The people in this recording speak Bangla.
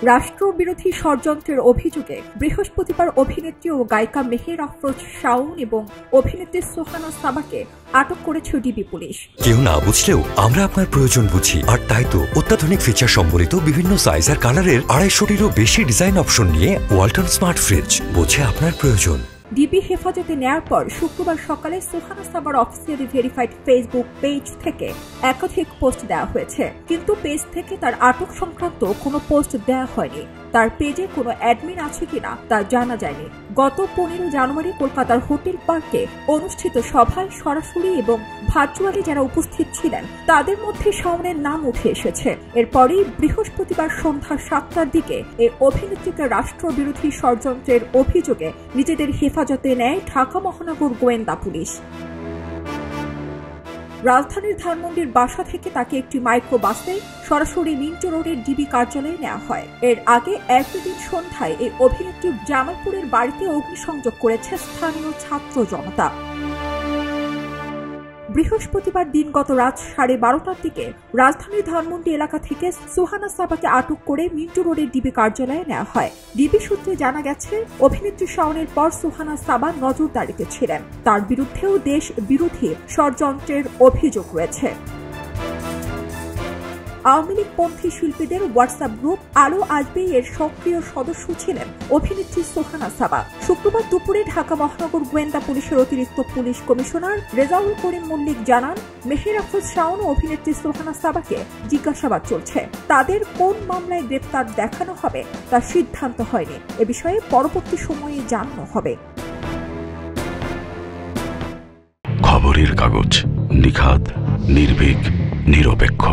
রাষ্ট্রবিরোধী ষড়যন্ত্রের অভিযোগে বৃহস্পতিবার অভিনেত্রী ও গায়িকা মেহের আফরোজ শাওন এবং অভিনেত্রী সোহানা সাবাকে আটক করেছে ডিবি পুলিশ। কেউ না বুঝলেও আমরা আপনার প্রয়োজন বুঝি, আর তাই তো অত্যাধুনিক ফিচার সম্বলিত বিভিন্ন সাইজ আর কালারের 250-টিরও বেশি ডিজাইন অপশন নিয়ে ওয়ালটন স্মার্ট ফ্রিজ বোঝে আপনার প্রয়োজন। ডিবি হেফাজতে নেয়ার পর শুক্রবার সকালে সোহানা সাবার অফিসিয়ালি ভেরিফাইড ফেসবুক পেজ থেকে একাধিক পোস্ট দেওয়া হয়েছে, কিন্তু পেজ থেকে তার আটক সংক্রান্ত কোনো পোস্ট দেওয়া হয়নি। তার পেজে কোনো অ্যাডমিন আছে কিনা তা জানা যায়নি। গত 15 জানুয়ারি কলকাতার হোটেল পার্কে অনুষ্ঠিত সভায় সরাসরি এবং ভার্চুয়ালি যারা উপস্থিত ছিলেন তাদের মধ্যে শাওনের নাম উঠে এসেছে। এরপরই বৃহস্পতিবার সন্ধ্যা 7টার দিকে এই অভিনেত্রীকে রাষ্ট্রবিরোধী ষড়যন্ত্রের অভিযোগে নিজেদের হেফাজতে নেয় ঢাকা মহানগর গোয়েন্দা পুলিশ। রাজধানীর ধানমন্ডির বাসা থেকে তাকে একটি মাইক্রো বাসে সরাসরি মিন্টো রোডের ডিবি কার্যালয়ে নেওয়া হয়। এর আগে একই দিন সন্ধ্যায় এই অভিনেত্রী জামালপুরের বাড়িতে অগ্নিসংযোগ করেছে স্থানীয় ছাত্র জনতা। বৃহস্পতিবার দিনগত রাত 12:30টার দিকে রাজধানীর ধানমন্ডি এলাকা থেকে সোহানা সাবাকে আটক করে মিন্টো রোডের ডিবি কার্যালয়ে নেওয়া হয়। ডিবি সূত্রে জানা গেছে, অভিনেত্রী শাওনের পর সোহানা সাবা নজরদারিতে ছিলেন। তার বিরুদ্ধেও দেশ বিরোধী ষড়যন্ত্রের অভিযোগ রয়েছে। আওয়ামী লীগপন্থী শিল্পীদের হোয়াটসঅ্যাপ গ্রুপ আলো আসবে এর সক্রিয় সদস্য ছিলেন অভিনেত্রী সোহানা সাবা। শুক্রবার দুপুরে ঢাকা মহানগর গোয়েন্দা পুলিশের অতিরিক্ত পুলিশ কমিশনার রেজাউল করিম মল্লিক জানান, মেহের আফরোজ শাওন ও অভিনেত্রী সোহানা সাবাকে জিজ্ঞাসাবাদ চলছে। তাদের কোন মামলায় গ্রেপ্তার দেখানো হবে তার সিদ্ধান্ত হয়নি। এ বিষয়ে পরবর্তী সময়ে জানানো হবে। খবরের কাগজ, নিখাত, নির্ভীক, নিরপেক্ষ।